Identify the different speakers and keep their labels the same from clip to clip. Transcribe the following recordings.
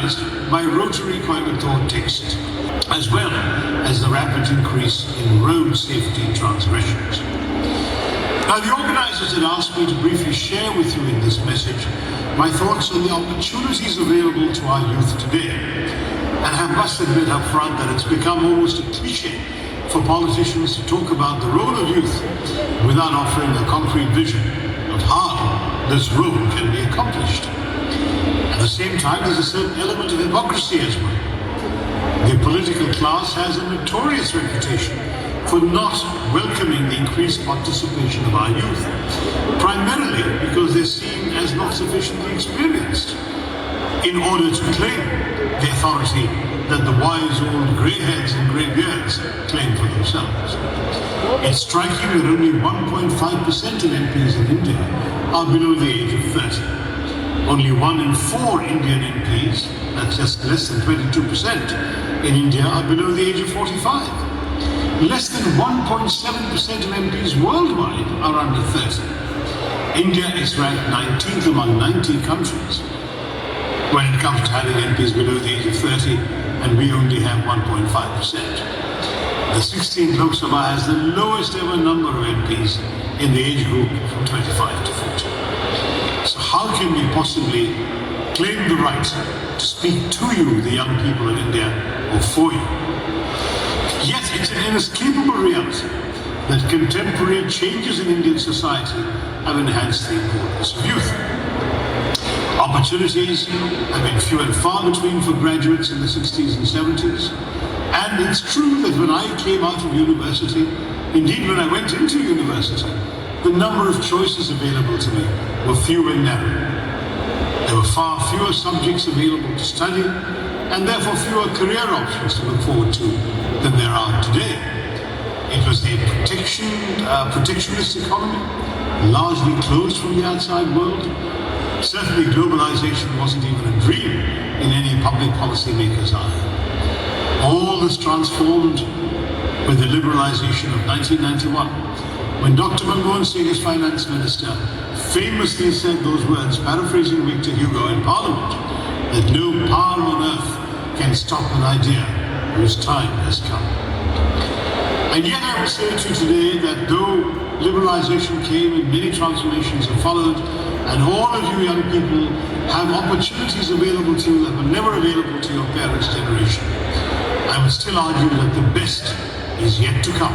Speaker 1: recognized by Rotary Coimbatore text, as well as the rapid increase in road safety transgressions. Now, the organizers had asked me to briefly share with you in this message my thoughts on the opportunities available to our youth today, and I must admit up front that it's become almost a cliche for politicians to talk about the role of youth without offering a concrete vision of how this role can be accomplished. At the same time, there's a certain element of hypocrisy as well. The political class has a notorious reputation for not welcoming the increased participation of our youth, primarily because they're seen as not sufficiently experienced in order to claim the authority that the wise old greyheads and greybeards claim for themselves. It's striking that only 1.5% of MPs in India are below the age of 30. Only 1 in 4 Indian MPs, that's just less than 22% in India, are below the age of 45. Less than 1.7% of MPs worldwide are under 30. India is ranked 19th among 90 countries when it comes to having MPs below the age of 30, and we only have 1.5%. The 16th Lok Sabha has the lowest ever number of MPs in the age group from 25 to 40. So how can we possibly claim the right to speak to you, the young people of India, or for you? Yet it's an inescapable reality that contemporary changes in Indian society have enhanced the importance of youth. Opportunities have been few and far between for graduates in the 60s and 70s. And it's true that when I came out of university, indeed when I went into university, the number of choices available to me were few and narrow. There were far fewer subjects available to study, and therefore fewer career options to look forward to than there are today. It was a protectionist economy, largely closed from the outside world. Certainly globalization wasn't even a dream in any public policy maker's eye. All this transformed with the liberalization of 1991, when Dr. Manmohan Singh, as finance minister, famously said those words, paraphrasing Victor Hugo in Parliament, that no power on earth can stop an idea whose time has come. And yet I will say to you today that though liberalization came and many transformations have followed, and all of you young people have opportunities available to you that were never available to your parents' generation, I would still argue that the best is yet to come.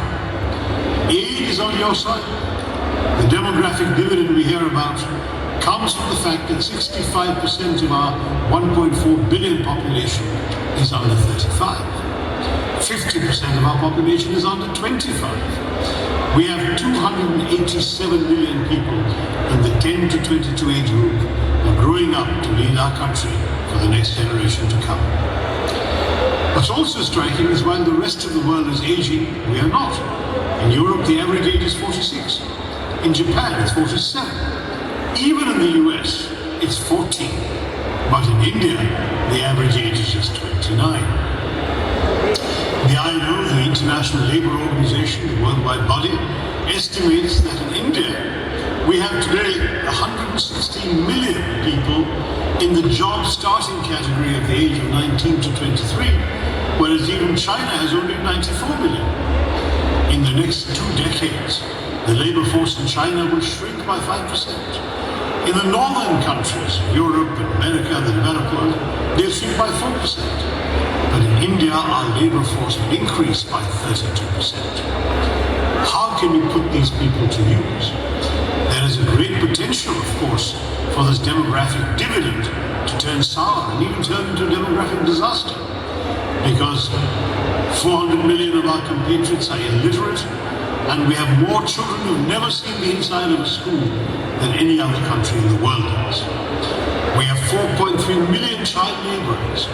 Speaker 1: Aid is on your side. The demographic dividend we hear about comes from the fact that 65% of our 1.4 billion population is under 35. 50% of our population is under 25. We have 287 million people in the 10 to 22 age group who are growing up to lead our country for the next generation to come. What's also striking is while the rest of the world is aging, we are not. In Europe, the average age is 46. In Japan, it's 47. Even in the US, it's 14. But in India, the average age is just 29. The ILO, the International Labour Organization, the worldwide body, estimates that in India, we have today 116 million people in the job starting category of the age of 19 to 23, whereas even China has only 94 million. In the next 2 decades, the labour force in China will shrink by 5%. In the northern countries, Europe and America, the developed world, they'll shrink by 4%. But in India, our labour force will increase by 32%. How can we put these people to use? There is a great potential, of course, for this demographic dividend to turn sour and even turn into a demographic disaster. Because 400 million of our compatriots are illiterate, and we have more children who've never seen the inside of a school than any other country in the world does. We have 4.3 million child labourers,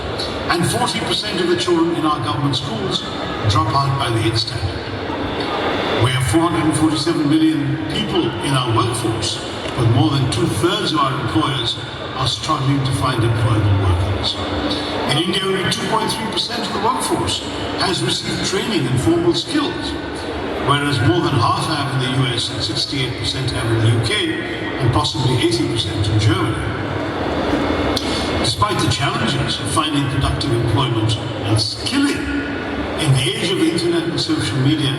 Speaker 1: and 40% of the children in our government schools drop out by the 8th standard. We have 447 million people in our workforce, but more than 2/3 of our employers are struggling to find employable workers. In India, only 2.3% of the workforce has received training in formal skills, whereas more than half have in the US and 68% have in the UK, and possibly 80% in Germany. Despite the challenges of finding productive employment and skilling, in the age of the internet and social media,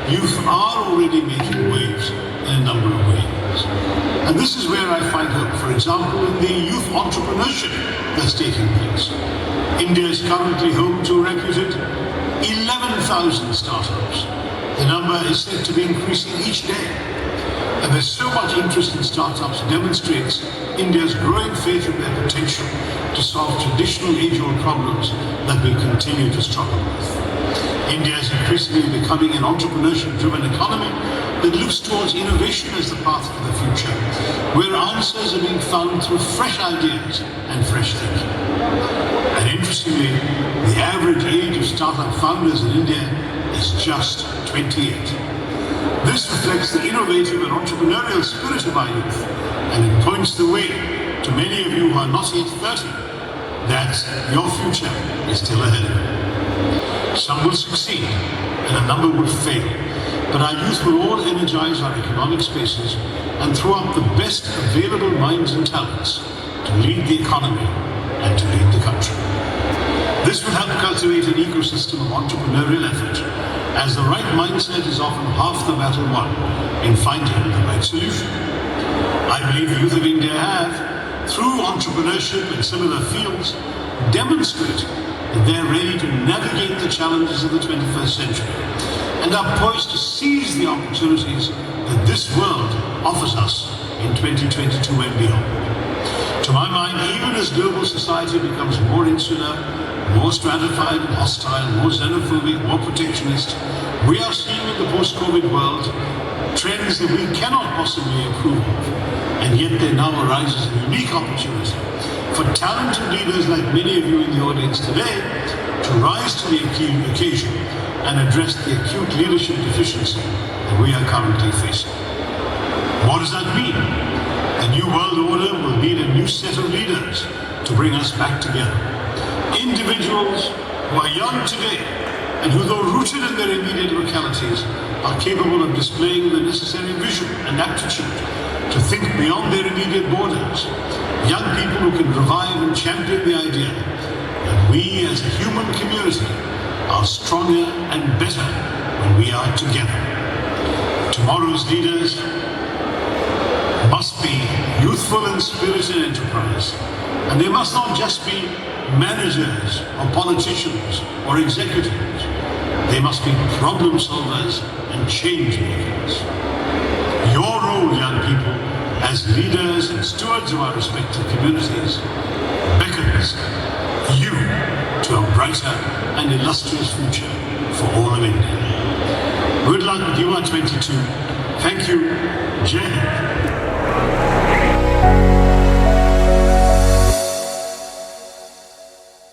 Speaker 1: youth are already making waves in a number of ways. And this is where I find hope, for example, in the youth entrepreneurship that's taking place. India is currently home to a reputed 11,000 startups. The number is said to be increasing each day. And there's so much interest in startups demonstrates India's growing faith in their potential to solve traditional age-old problems that we continue to struggle with. India is increasingly becoming an entrepreneurship-driven economy that looks towards innovation as the path to the future, where answers are being found through fresh ideas and fresh thinking. And interestingly, the average age of startup founders in India is just 28. This reflects the innovative and entrepreneurial spirit of our youth, and it points the way to many of you who are not yet 30, that your future is still ahead of you. Some will succeed, and a number will fail, but our youth will all energize our economic spaces and throw up the best available minds and talents to lead the economy and to lead the country. This will help cultivate an ecosystem of entrepreneurial effort, as the right mindset is often half the battle won in finding the right solution. I believe the youth of India have, through entrepreneurship and similar fields, demonstrated that they're ready to navigate the challenges of the 21st century and are poised to seize the opportunities that this world offers us in 2022 and beyond. To my mind, even as global society becomes more insular, more stratified and hostile, more xenophobic, more protectionist, we are seeing in the post-COVID world trends that we cannot possibly approve of. And yet there now arises a unique opportunity for talented leaders like many of you in the audience today to rise to the occasion and address the acute leadership deficiency that we are currently facing. What does that mean? The new world order will need a new set of leaders to bring us back together. Individuals who are young today and who, though rooted in their immediate localities, are capable of displaying the necessary vision and aptitude to think beyond their immediate borders. Young people who can revive and champion the idea that we as a human community are stronger and better when we are together. Tomorrow's leaders must be youthful in spirit and enterprise, and they must not just be managers or politicians or executives. They must be problem solvers and change makers. Your role, young people, as leaders and stewards of our respective communities, beckons you to a brighter and illustrious future for all of India. Good luck with UR 22. Thank you. Jai Hind.